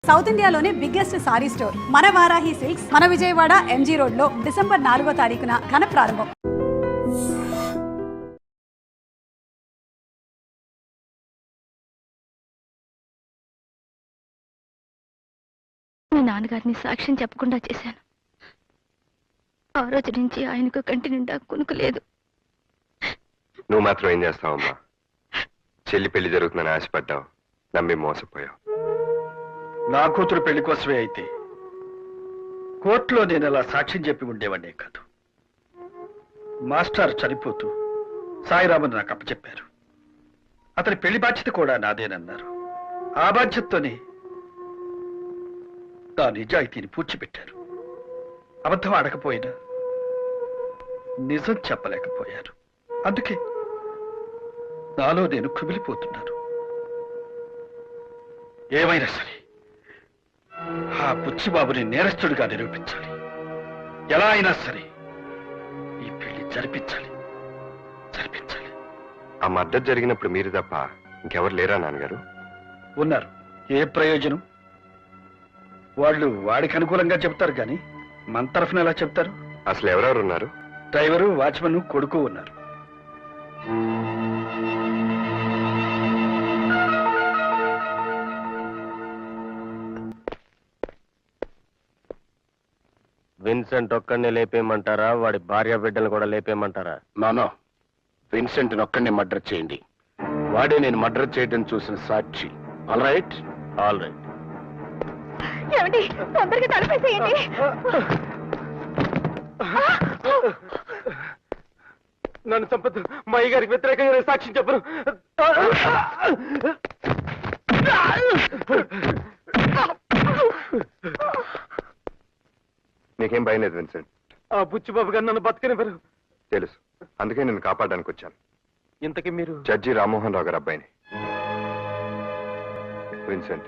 South ఇండియాలోనే biggest sorry store మన Varahi silks మన విజయవాడ ఎంజీ రోడ్ లో డిసెంబర్ 4వ తారీఖున ఘన ప్రారంభం. మీ నాన్నగారిని సాక్ష్యం చెప్పకుండా చేశాను. ఆ రోజు నుంచి ఆయనకు కంటి నిండా కునుకు లేదు. నువ్వు మాత్రం ఏం చేస్తావమ్మా? చెల్లి పెళ్లి జరుగుతుందని ఆశపడ్డావు, నమ్మి మోసపోయావు. నా కూతురు పెళ్లి కోసమే అయితే కోర్టులో నేను అలా సాక్ష్యం చెప్పి ఉండేవాడినే కాదు. మాస్టర్ చనిపోతూ సాయిరామన్ నాకు అప్పచెప్పారు. అతని పెళ్లి బాధ్యత కూడా నాదేనన్నారు. ఆ బాధ్యతతోనే నా నిజాయితీని పూడ్చిపెట్టారు. అబద్ధం ఆడకపోయినా నిజం చెప్పలేకపోయారు. అందుకే నాలో నేను కుమిలిపోతున్నాను. ఏమైనా సరే ఆ బుచ్చిబాబుని నేరస్తుడిగా నిరూపించాలి. ఎలా అయినా సరే ఈ పెళ్లి జరిపించాలి. ఆ మద్దతు జరిగినప్పుడు మీరు తప్ప ఇంకెవరు లేరా నాన్నగారు? ఉన్నారు. ఏ ప్రయోజనం? వాళ్ళు వాడికి అనుకూలంగా చెప్తారు కానీ మన తరఫున ఎలా చెప్తారు? అసలు ఎవరెవరు ఉన్నారు? డ్రైవరు, వాచ్మెన్, కొడుకు ఉన్నారు. విన్సెంట్ ఒక్కడిని లేపేయమంటారా, వాడి భార్య బిడ్డలు కూడా లేపేయమంటారా? నానో, విన్సెంట్ ఒక్కడిని మర్డర్ చేయండి. వాడే నేను మర్డర్ చేయడం చూసిన సాక్షి. All right? All right. ఏమండి, తొందరగా తలపేసేయండి. నన్ను చంపదు. మా అయ్య గారికి వ్యతిరేకంగా సాక్ష్యం చెప్పను. నీకేం భయం లేదు విన్సెంట్? ఆ బుచ్చిబాబు గారు నన్ను బతకనివ్వరు. తెలుసు, అందుకే నేను కాపాడడానికి వచ్చాను. ఇంతకీ మీరు? జడ్జి రామ్మోహన్ రావు గారు అబ్బాయిని. విన్సెంట్,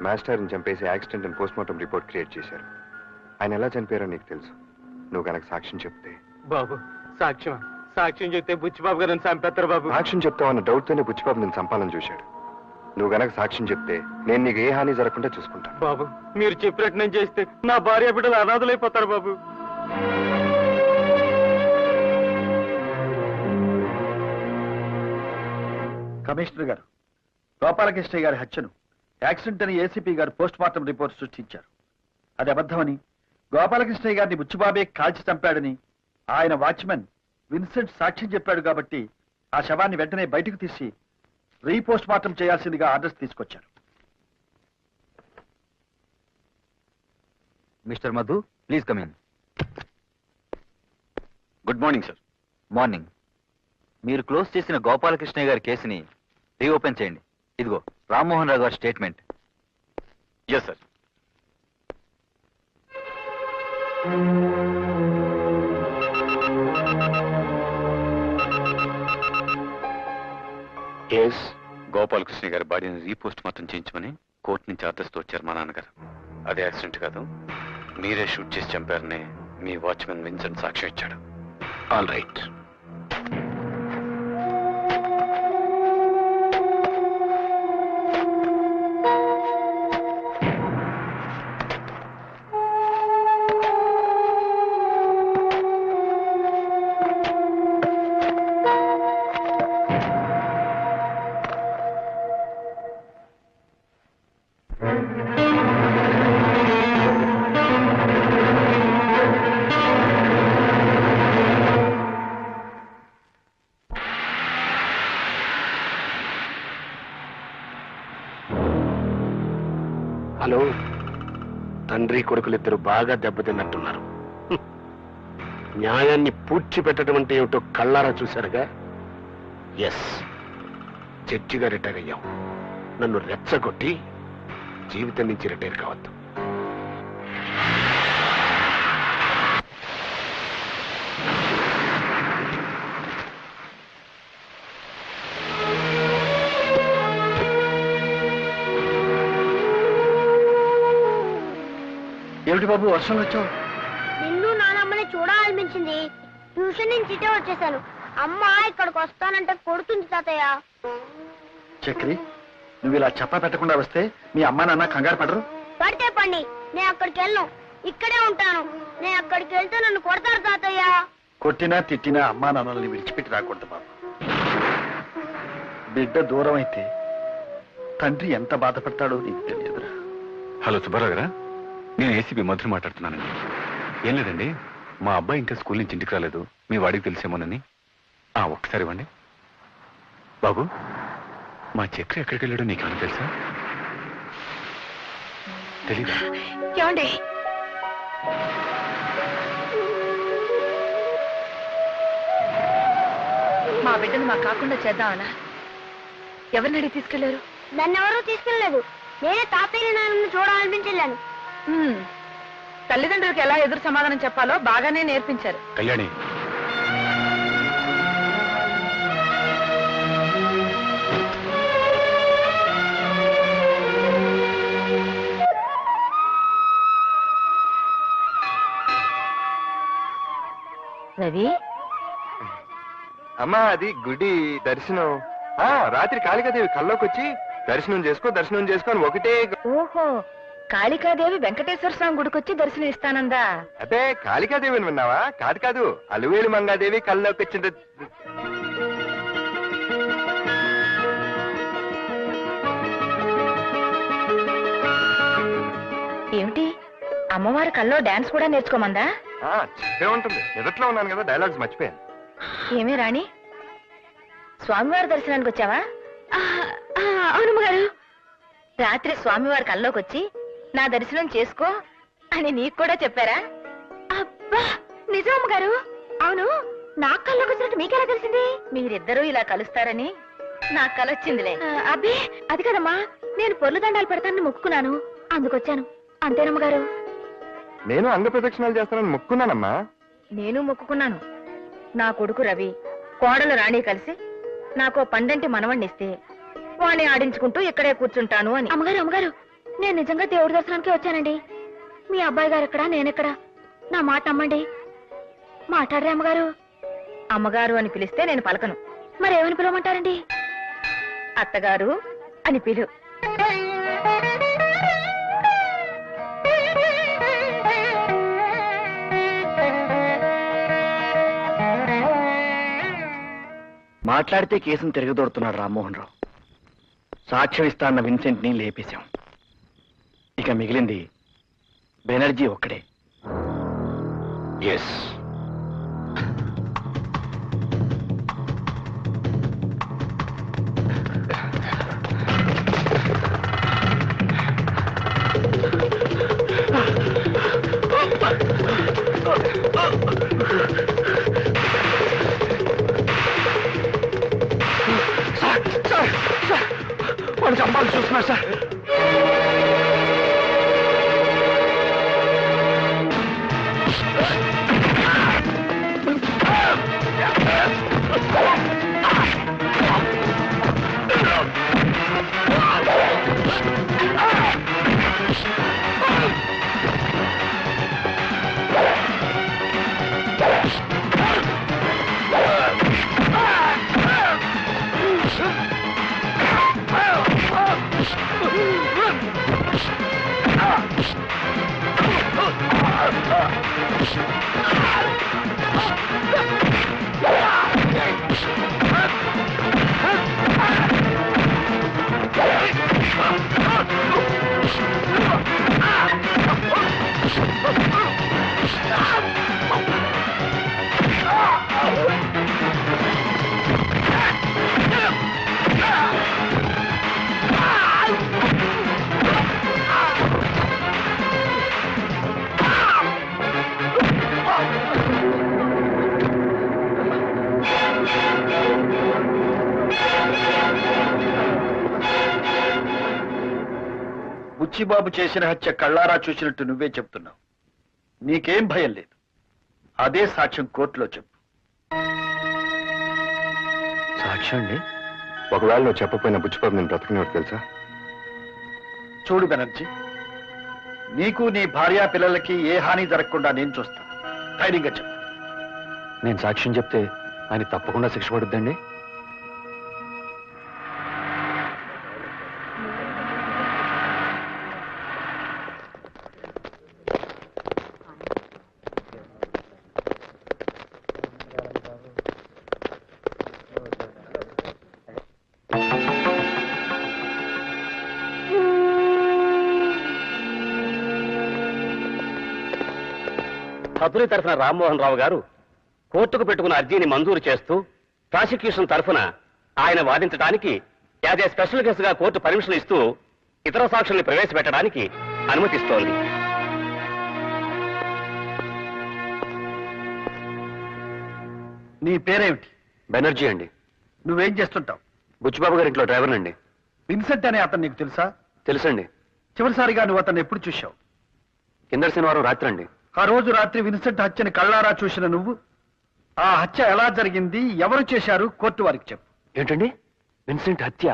మాస్టర్ని చంపేసి యాక్సిడెంట్ అని పోస్ట్మార్టం రిపోర్ట్ క్రియేట్ చేశారు. ఆయన ఎలా చనిపోయారో నీకు తెలుసు. నువ్వు కనుక సాక్ష్యం చెప్తే. బాబు, సాక్ష్యం చెప్తే బుచ్చిబాబు గారు నన్ను చంపేస్తారు బాబు. సాక్ష్యం చెప్తావన్న డౌట్తోనే బుచ్చిబాబు నేను చంపాలని చూశాడు. నువ్వు గనక సాక్ష్యం చెప్తే నేను నీకు ఏ హాని జరగకుండా చూసుకుంటాను. బాబు, మీరు చెప్పినట్టు నేను చేస్తే నా భార్య బిడ్డలు అనాథలైపోతారు బాబు. కమిషనర్ గారు, గోపాలకృష్ణయ్య గారి హత్యను యాక్సిడెంట్ అని ఏసీపీ గారు పోస్ట్ మార్టం రిపోర్ట్ సృష్టించారు. అది అబద్ధమని, గోపాలకృష్ణయ్య గారిని బుచ్చిబాబే కాల్చి చంపాడని ఆయన వాచ్మెన్ విన్సెంట్ సాక్ష్యం చెప్పాడు. కాబట్టి ఆ శవాన్ని వెంటనే బయటకు తీసి రీపోస్ట్ మార్టం చేయాల్సిందిగా ఆర్డర్స్ తీసుకొచ్చారు. Mister Madhu, please come in. Good morning sir. Morning. మీరు క్లోజ్ చేసిన గోపాలకృష్ణయ్య గారి కేసుని రీఓపెన్ చేయండి. ఇదిగో రామ్మోహన్ రావు గారి statement. Yes sir. Yes, Gopalakrishna గారి బాడీని రీపోస్ట్ మార్టం చేయించమని కోర్టు నుంచి ఆర్డర్స్తో వచ్చారు మా నాన్నగారు. అదే యాక్సిడెంట్ కాదు, మీరే షూట్ చేసి చంపారని మీ వాచ్మెన్ విన్సెంట్ సాక్ష్యం ఇచ్చాడు. All right. హలో, తండ్రి కొడుకులిద్దరు బాగా దెబ్బతిన్నట్టున్నారు. న్యాయాన్ని పూడ్చిపెట్టడం అంటే ఏమిటో కళ్ళారా చూశారుగా. ఎస్, జడ్జిగా రిటైర్ అయ్యాం. నన్ను రెచ్చగొట్టి జీవితం నుంచి రిటైర్ కావద్దు. ఏమిటి బాబు వర్షం వచ్చావు? నిన్ను నానమ్మని చూడాలనిపించింది. ట్యూషన్ నుంచి ఇటే వచ్చేసాను. అమ్మ ఇక్కడికి వస్తానంటే కొడుతుంది తాతయ్య. చక్రి, నువ్వు ఇలా చెప్పా పెట్టకుండా వస్తే మీ అమ్మా నాన్న కంగారు పడరు? పడితే పండి, నేను అక్కడికి వెళ్ళను, ఇక్కడే ఉంటాను. నేను అక్కడికి వెళ్తే నన్ను కొడతారు తాతయ్య. కొట్టినా తిట్టినా అమ్మా నాన్నల్ని విడిచిపెట్టి రాకూడదు బాబు. బిడ్డ దూరం అయితే తండ్రి ఎంత బాధపడతాడో నీకు తెలియదురా. హలో సుబ్బారావు గారా, నేను ఏసీపీ మధుర మాట్లాడుతున్నానండి. ఏం లేదండి, మా అబ్బాయి ఇంకా స్కూల్ నుంచి ఇంటికి రాలేదు, మీ వాడికి తెలిసేమోనని. ఒక్కసారి ఇవ్వండి. బాబు, మా చక్రి ఎక్కడికి వెళ్ళాడో నీకేమైనా తెలుసా? తెలీదా? ఏమండి మా బిడ్డను మాకు కాకుండా చేద్దామనా? ఎవరిని అడిగి తీసుకెళ్లారు? నన్ను ఎవరూ తీసుకెళ్ళలేదు. నేనే తాతయ్య నాన్నను చూడాలనిపించెళ్ళాను. తల్లిదండ్రులకు ఎలా ఎదురు సమాధానం చెప్పాలో బాగానే నేర్పించారు. కళ్యాణి, రవి, అమ్మా అది గుడి దర్శనం. రాత్రి కాళికాదేవి కల్లోకి వచ్చి దర్శనం చేసుకో అని ఒకటే. ఓహో, కాళికాదేవి వెంకటేశ్వర స్వామి గుడికొచ్చి దర్శనం ఇస్తానందా? అదే కాళికాదేవిని విన్నావా? కాదు, అలువేలు మంగాదేవి కల్లోకి వచ్చింది. ఏమిటి, అమ్మవారి కల్లో డాన్స్ కూడా నేర్చుకోమందా? చెప్పే ఉంటుంది, నిదట్లో ఉన్నాను కదా, డైలాగ్స్ మర్చిపోయాను. ఏమీ రాణి, స్వామివారి దర్శనానికి వచ్చావా? అవునమ్మ గారు, రాత్రి స్వామివారి కల్లోకి వచ్చి నా దర్శనం చేసుకో అని నీకు కూడా చెప్పారా? అబ్బా, నిజం అమ్మ గారు. అవును, నా కల్లోకి వచ్చినట్టు మీకెలా తెలిసింది? మీరిద్దరూ ఇలా కలుస్తారని నాకు కలొచ్చిందిలే. అబ్బే, అది కదమ్మా, నేను పొర్లు దండాలు పెడతానని మొక్కుకున్నాను, అందుకొచ్చాను. అంతేనమ్మ గారు? నేను అంగ ప్రదక్షిణాలు చేస్తానని మొక్కున్నానమ్మా. నేను మొక్కుకున్నాను. నా కొడుకు రవి, కోడలు రాణి కలిసి నాకు పండంటి మనవణ్ణిస్తే వాణ్ణి ఆడించుకుంటూ ఇక్కడే కూర్చుంటాను అని. అమ్మగారు, నేను నిజంగా దేవుడి దర్శనానికి వచ్చానండి. మీ అబ్బాయి గారు ఎక్కడా, నేనెక్కడా? నా మాట నమ్మండి. మాట్లాడరే అమ్మగారు. అమ్మగారు అని పిలిస్తే నేను పలకను. మరేమని పిలవమంటారండి? అత్తగారు అని పిలు. మాట్లాడితే కేసును తిరగదోడుతున్నాడు రామ్మోహన్ రావు. సాక్ష్యం ఇస్తాన్న విన్సెంట్ ని లేపేశాం. ఇక మిగిలింది బెనర్జీ ఒక్కడే. ఎస్, వాళ్ళు చంపాలని చూస్తున్నారు సార్. బుచ్చిబాబు చేసిన హత్య కళ్ళారా చూసినట్టు నువ్వే చెప్తున్నావు. నీకేం భయం లేదు. అదే సాక్ష్యం కోర్టులో చెప్పు. సాక్ష్యం అండి? ఒకవేళ నువ్వు చెప్పపోయిన బుచ్చిబాబు నేను బ్రతకనివాడు తెలుసా? చూడు బెనర్జీ, నీకు నీ భార్యా పిల్లలకి ఏ హాని జరగకుండా నేను చూస్తాను. ధైర్యంగా చెప్పు. నేను సాక్ష్యం చెప్తే ఆయన తప్పకుండా శిక్ష పడుద్దండి. సతుని తరఫున రామ్మోహన్ రావు గారు కోర్టుకు పెట్టుకున్న అర్జీని మంజూరు చేస్తూ ప్రాసిక్యూషన్ తరఫున ఆయన వాదించడానికి యాజ్ ఏ స్పెషల్ కేసుగా కోర్టు పర్మిషన్ ఇస్తూ ఇతర సాక్షుల్ని ప్రవేశపెట్టడానికి అనుమతిస్తోంది. నీ పేరేమిటి? బెనర్జీ అండి. నువ్వేం చేస్తుంటావు? బుచ్చిబాబు గారి ఇంట్లో డ్రైవర్ అండి. విన్సెంట్ అనే అతను నీకు తెలుసా? తెలుసండి. చివరిసారిగా నువ్వు అతను ఎప్పుడు చూశావు? కింద శనివారం రాత్రి అండి. ఆ రోజు రాత్రి విన్సెంట్ హత్యని కళ్ళారా చూసిన నువ్వు ఆ హత్య ఎలా జరిగింది, ఎవరు చేశారు, కోర్టు వారికి చెప్పు. ఏంటండి? విన్సెంట్ హత్య?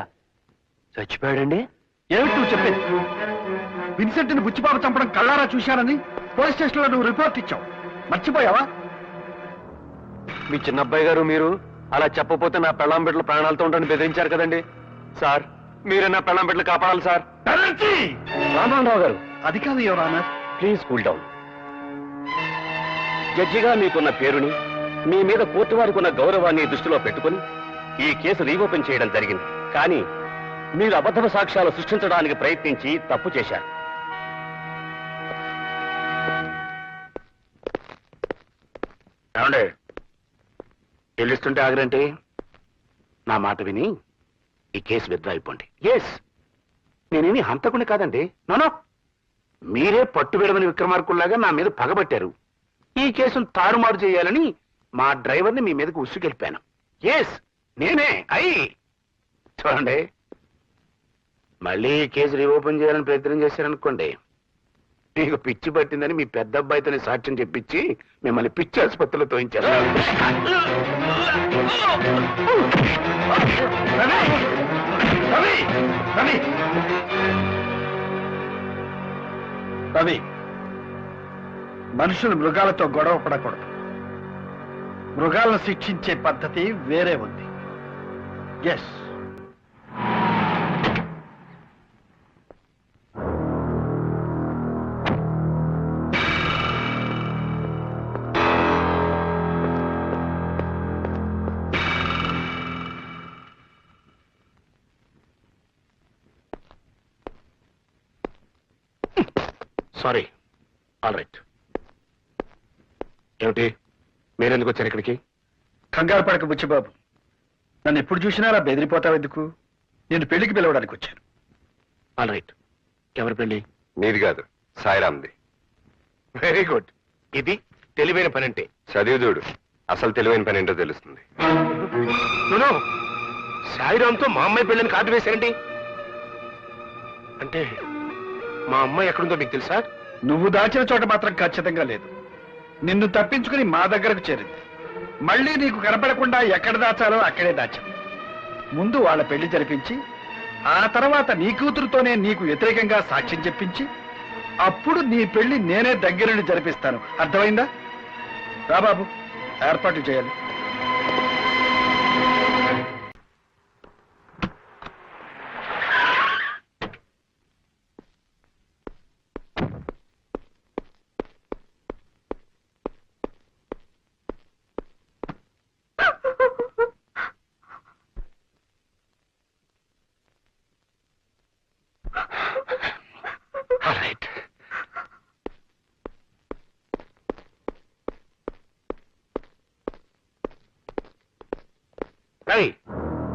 చచ్చిపోయాడండి? ఏమిటి నువ్వు చెప్పేది? విన్సెంట్ ని బుచ్చిబాబు చంపడం కళ్ళారా చూశానని పోలీస్ స్టేషన్ లో నువ్వు రిపోర్ట్ ఇచ్చావు. మర్చిపోయావా? మీ చిన్నబ్బాయి గారు మీరు అలా చెప్పపోతే నా పెళ్ళాం బిడ్డల ప్రాణాలతో ఉంటాను బెదిరించారు కదండి. సార్ మీరే నా పెళ్ళాం బిడ్డలు కాపాడాలి సార్. రామ్మోహన్ రావు గారు, అది కాదు your honour. Please cool down. జడ్జిగా మీకున్న పేరుని, మీ మీద కోర్టు వారికి ఉన్న గౌరవాన్ని దృష్టిలో పెట్టుకుని ఈ కేసు రీఓపెన్ చేయడం జరిగింది. కానీ మీరు అబద్ధ సాక్ష్యాలు సృష్టించడానికి ప్రయత్నించి తప్పు చేశారు. ఏమండే చెల్లిస్తుంటే ఆగరంటే? నా మాట విని ఈ కేసు విత్డ్రా అయిపోండి. ఎస్, నేనేమి హంతకుని కాదండి. నోనో, మీరే పట్టు విడమని విక్రమార్కుల్లాగా నా మీద పగబట్టారు. ఈ కేసును తారుమారు చేయాలని మా డ్రైవర్ని మీ మీదకి ఉసుకెళ్ళిపాను. ఎస్, నేనే. చూడండి, మళ్ళీ ఈ కేసు రీఓపెన్ చేయాలని ప్రయత్నం చేశారనుకోండి, మీకు పిచ్చి పట్టిందని మీ పెద్ద అబ్బాయితోనే సాక్ష్యం చెప్పించి మిమ్మల్ని పిచ్చి ఆసుపత్రిలో తోయించారు. రవి, మనుషులు మృగాలతో గొడవ పడకూడదు. మృగాలను శిక్షించే పద్ధతి వేరే ఉంది. Yes, sorry. All right. ఏమిటి, మీరెందుకు వచ్చారు ఇక్కడికి? కంగారు పడక బుచ్చిబాబు. నన్ను ఎప్పుడు చూసినా అలా బెదిరిపోతావు ఎందుకు? నేను పెళ్లికి పిలవడానికి వచ్చాను. All right. ఎవరి పెళ్లి? నీది కాదు, సాయిరామ్ది. Very good. ఇది తెలివైన పని అంటే. చదివుదూడు, అసలు తెలివైన పని ఏంటో తెలుస్తుంది. నువ్వు సాయిరామ్తో మా అమ్మాయి పెళ్ళని కాటు వేశారండి. అంటే మా అమ్మాయి ఎక్కడుందో మీకు తెలుసా? నువ్వు దాచిన చోట మాత్రం ఖచ్చితంగా లేదు. నిన్ను తప్పించుకుని మా దగ్గరకు చేరింది. మళ్ళీ నీకు కనపడకుండా ఎక్కడ దాచాలో అక్కడే దాచాను. ముందు వాళ్ళ పెళ్లి జరిపించి, ఆ తర్వాత నీ కూతురుతోనే నీకు వ్యతిరేకంగా సాక్ష్యం చెప్పించి, అప్పుడు నీ పెళ్లి నేనే దగ్గరుండి జరిపిస్తాను. అర్థమైందా? రా బాబు, ఏర్పాట్లు చేయాలి.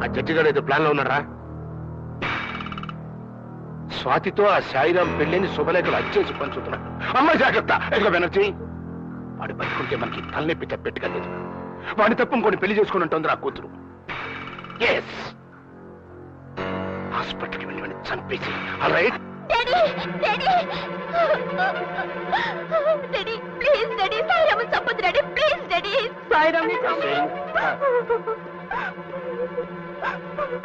ఆ జడ్జి గారు ఏదో ప్లాన్ లో ఉన్నారా? స్వాతితో ఆ సాయిరాం పెళ్లిని శుభలేఖలు అచ్చేసి పంచుతున్నాడు. అమ్మాయి జాగ్రత్త. ఎదుగో బెనర్జీ, వాడు బతుకుంటే మనకి తలనొప్పి తప్పెట్టుగా లేదు. వాడిని తప్ప ఇంకొని పెళ్లి చేసుకుని ఉంటుంది ఆ కూతురు. ఎస్, హాస్పిటల్కి వెళ్ళి వాడిని చంపేసి. All right. Please daddy, Sairam చంపొద్దు డాడీ, ప్లీజ్ డాడీ. సాయిరామ్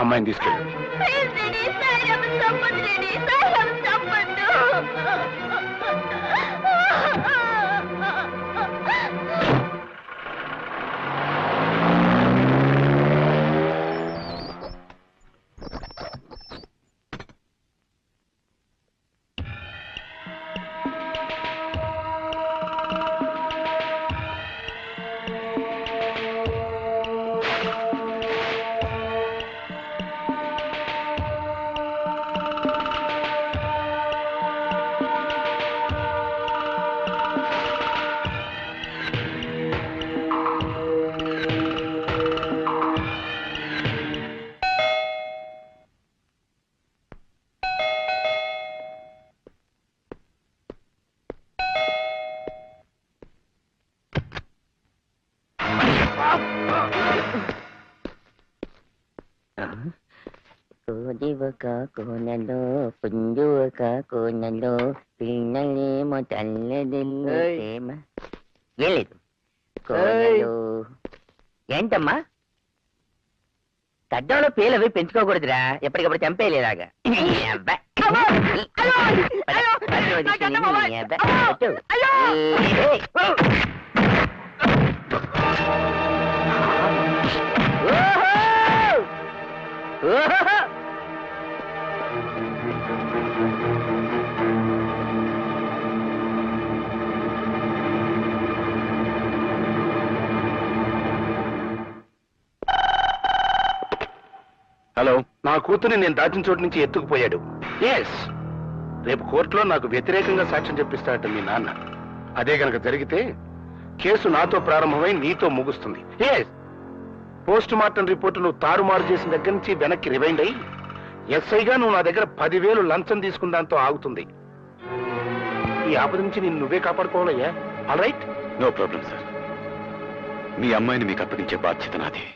అమ్మాయిని తీసుకెళ్ళి. ప్లీజ్ డాడీ, సాయిరామ్ చంపొద్దు డాడీ, సాయిరామ్ చంపొద్దు. ఒక కోనలో పుంజు ఒక కోనలో పిన్నలేమో తల్లదిల్లు ప్రేమ. ఏం లేదు కోనలో. ఏంటమ్మా గడ్డంలో పేలు అవి పెంచుకోకూడదురా, ఎప్పటికప్పుడు చంపేయలేదాగా. హలో, నా కూతుర్ని నేను దాచిన చోటు నుంచి ఎత్తుకుపోయాడు. ఎస్, రేపు కోర్టులో నాకు వ్యతిరేకంగా సాక్ష్యం చెప్పిస్తాడట మీ నాన్న. అదే గనక జరిగితే కేసు నాతో ప్రారంభమై నీతో ముగుస్తుంది. ఎస్, పోస్ట్ మార్టం రిపోర్టు నువ్వు తారుమారు చేసిన దగ్గర నుంచి వెనక్కి రివైండ్ అయ్యి ఎస్ఐగా నువ్వు నా దగ్గర 10,000 లంచం తీసుకున్న దాంతో ఆగుతుంది. ఈ ఆపద నుంచి నేను నువ్వే కాపాడుకోవాలయ్యా. All right? No problem sir. మీ అమ్మాయిని మీకు అప్పగించే బాధ్యత నాది.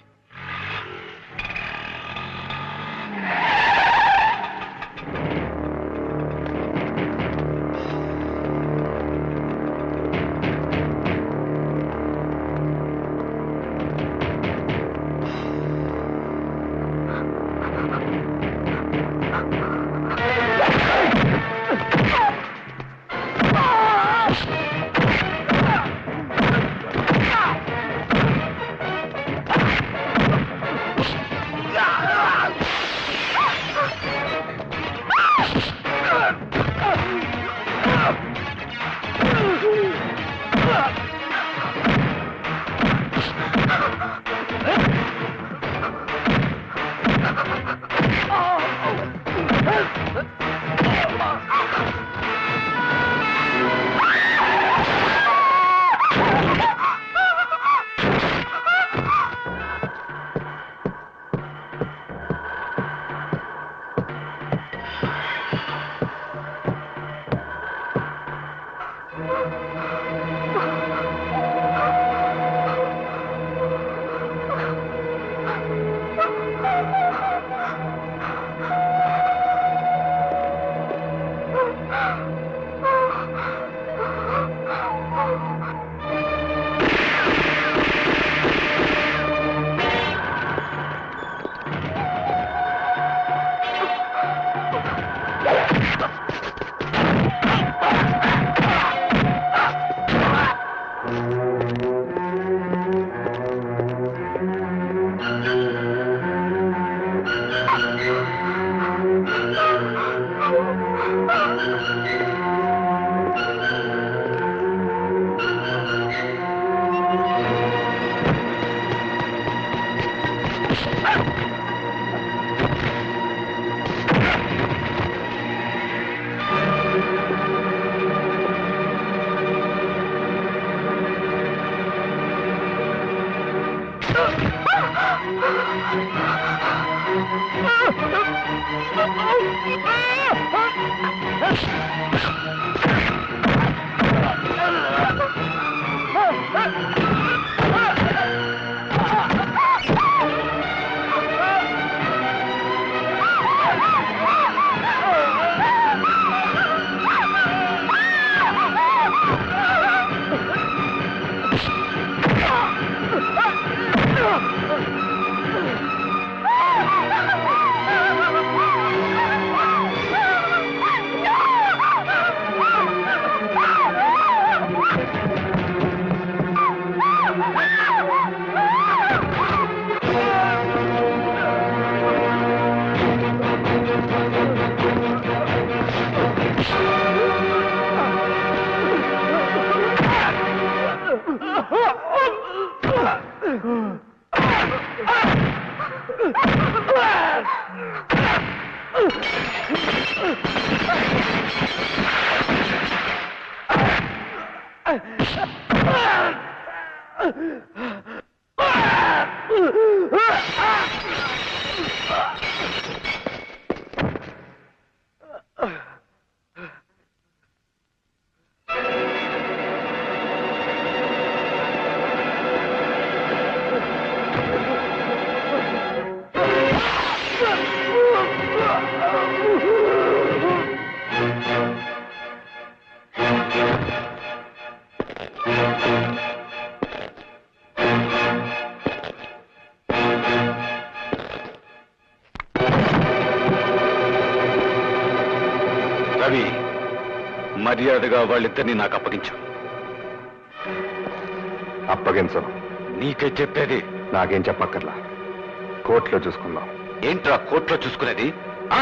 రవి, మర్యాదగా వాళ్ళిద్దరిని నాకు అప్పగించు. అప్పగించను. నీకే చెప్పేది. నాకేం చెప్పక్కర్లా, కోర్టులో చూసుకుందాం. ఏంట్రా కోర్టులో చూసుకునేది? ఆ?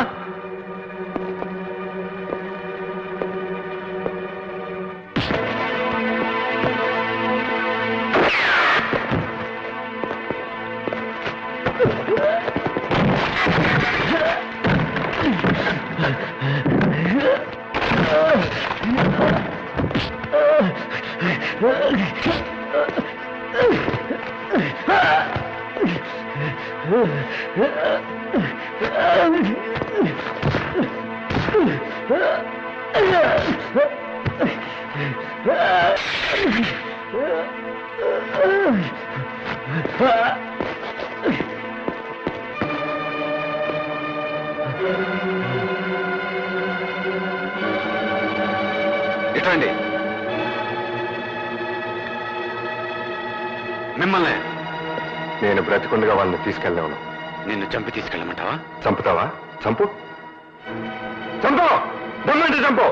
ఇటండి. మిమ్మల్ని నేను బ్రతికుండగా వాళ్ళని తీసుకెళ్ళలేను. నిన్ను చంపి తీసుకెళ్ళమంటావా? చంపుతావా? చంపు, చంపు, దమ్మంటే చంపు.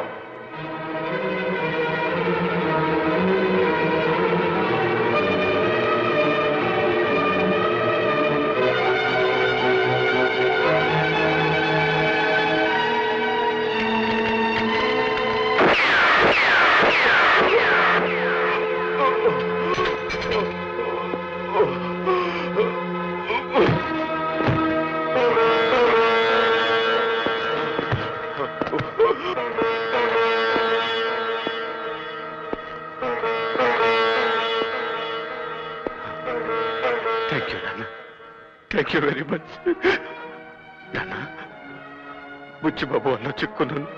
థ్యాంక్ యూ నాన్న, థ్యాంక్ యూ వెరీ మచ్. నాన్న, బుచ్చిబాబు అన్న చిక్కున్నాను.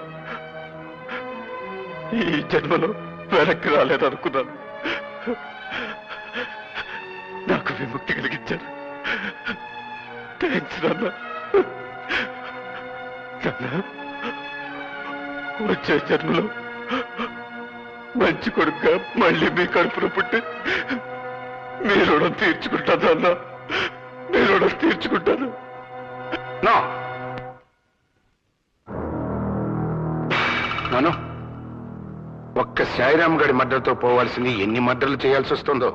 ఈ జన్మలో వెనక్కి రాలేదనుకున్నాను. నాకు విముక్తి కలిగించారు. థ్యాంక్స్ నాన్న. నాన్న, వచ్చే జన్మలో మంచి కొడుకుగా మళ్ళీ మీ కడుపులో పుట్టి మీ రుణం తీర్చుకుంటాను అన్న, మీ రుణం తీర్చుకుంటాను. నాను, ఒక్క సాయిరామ్ గడి మర్డర్తో పోవాల్సింది ఎన్ని మర్డర్లు చేయాల్సి వస్తుందో.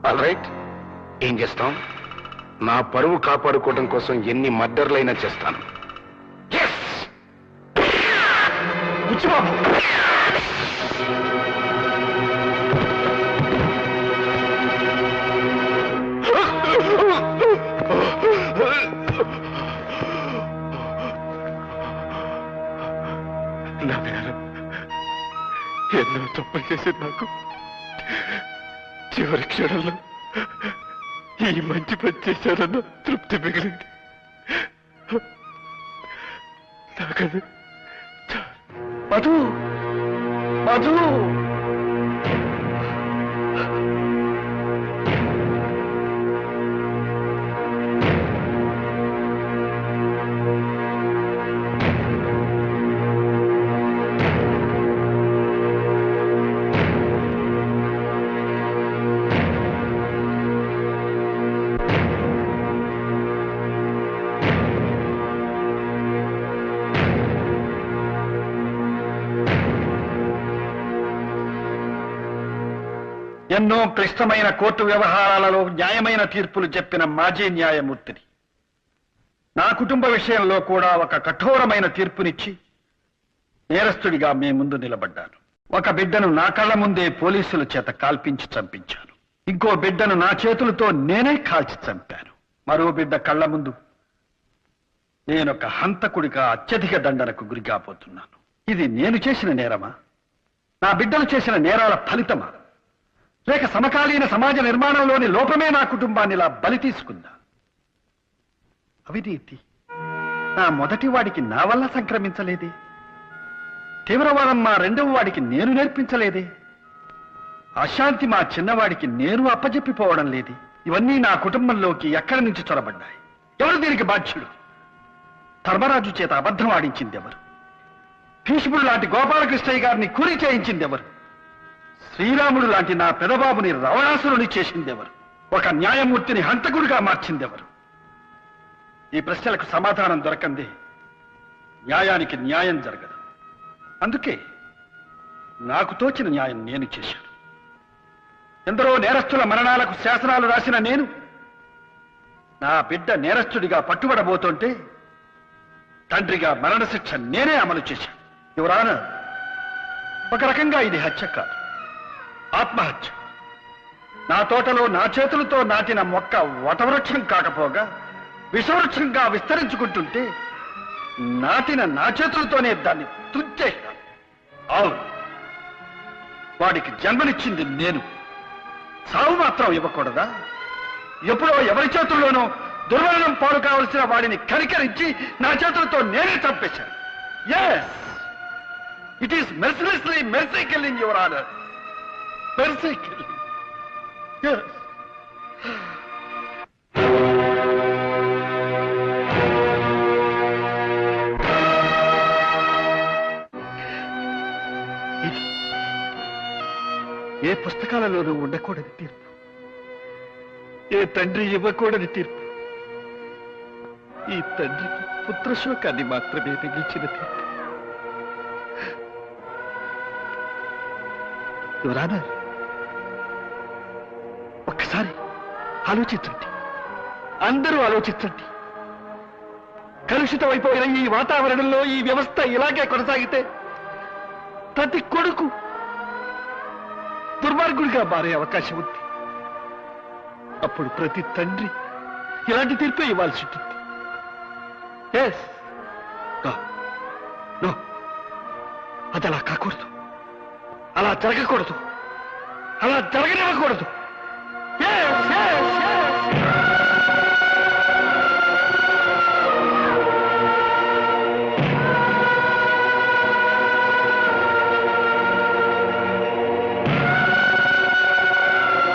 ఆల్ రైట్, ఏం చేస్తాం? నా పరువు కాపాడుకోవడం కోసం ఎన్ని మర్డర్లైనా చేస్తాను. నాన్నగారు, ఎన్నో తప్పులు చేసేది నాకు చివరి క్షణంలో ఈ మంచి పని చేశారన్న తృప్తి మిగిలింది. నాకది మధు, మధు, ఎన్నో క్లిష్టమైన కోర్టు వ్యవహారాలలో న్యాయమైన తీర్పులు చెప్పిన మాజీ న్యాయమూర్తిని. నా కుటుంబ విషయంలో కూడా ఒక కఠోరమైన తీర్పునిచ్చి నేరస్తుడిగా మీ ముందు నిలబడ్డాను. ఒక బిడ్డను నా కళ్ళ ముందే పోలీసుల చేత కాల్పించి చంపించాను. ఇంకో బిడ్డను నా చేతులతో నేనే కాల్చి చంపాను. మరో బిడ్డ కళ్ళ ముందు నేనొక హంతకుడిగా అత్యధిక దండనకు గురికాపోతున్నాను. ఇది నేను చేసిన నేరమా? నా బిడ్డలు చేసిన నేరాల ఫలితమా? లేక సమకాలీన సమాజ నిర్మాణంలోని లోపమే నా కుటుంబాన్ని ఇలా బలి తీసుకుందా? అవినీతి నా మొదటి వాడికి నా వల్ల సంక్రమించలేదే. తీవ్రవాదం మా రెండవ వాడికి నేను నేర్పించలేదే. అశాంతి మా చిన్నవాడికి నేను అప్పజెప్పిపోవడం లేదే. ఇవన్నీ నా కుటుంబంలోకి ఎక్కడి నుంచి చొరబడ్డాయి? ఎవరు దీనికి బాధ్యుడు? ధర్మరాజు చేత అబద్ధం ఆడించింది ఎవరు? భీష్ముడు లాంటి గోపాలకృష్ణయ్య గారిని కూలి చేయించింది ఎవరు? శ్రీరాముడు లాంటి నా పెదబాబుని రావణాసురుని చేసిందెవరు? ఒక న్యాయమూర్తిని హంతకుడిగా మార్చిందెవరు? ఈ ప్రశ్నలకు సమాధానం దొరకంది న్యాయానికి న్యాయం జరగదు. అందుకే నాకు తోచిన న్యాయం నేను చేశాను. ఎందరో నేరస్తుల మరణాలకు శాసనాలు రాసిన నేను నా బిడ్డ నేరస్తుడిగా పట్టుబడబోతుంటే తండ్రిగా మరణశిక్ష నేనే అమలు చేశాను. ఎవరానా ఒక రకంగా ఇది హత్య కాదు, ఆత్మహత్య. నా తోటలో నా చేతులతో నాటిన మొక్క వటవృక్షం కాకపోగా విషవృక్షంగా విస్తరించుకుంటుంటే నాటిన నా చేతులతోనే దాన్ని తుంచేశాను. అవును, వాడికి జన్మనిచ్చింది నేను. సావు మాత్రం ఇవ్వకూడదా? ఎప్పుడో ఎవరి చేతుల్లోనో దుర్మరణం పాలు కావలసిన వాడిని కనికరించి నా చేతులతో నేనే చంపేశాను. Yes, it is mercilessly mercy killing, your honour. Mercy killing. Yes. ఏ పుస్తకాలలోనూ ఉండకూడని తీర్పు, ఏ తండ్రి ఇవ్వకూడని తీర్పు, ఈ తండ్రికి పుత్రశోకాన్ని మాత్రమే మిగిల్చిన తీర్పు. యువరానా, ఒక్కసారి ఆలోచించండి, అందరూ ఆలోచించండి. కలుషితమైపోయిన ఈ వాతావరణంలో ఈ వ్యవస్థ ఇలాగే కొనసాగితే ప్రతి కొడుకు దుర్మార్గుడిగా మారే అవకాశం ఉంది. అప్పుడు ప్రతి తండ్రి ఇలాంటి తీర్పే ఇవ్వాల్సి ఉంటుంది. ఎస్, అది అలా కాకూడదు, అలా జరగకూడదు, అలా జరగనివ్వకూడదు. Yes, yes.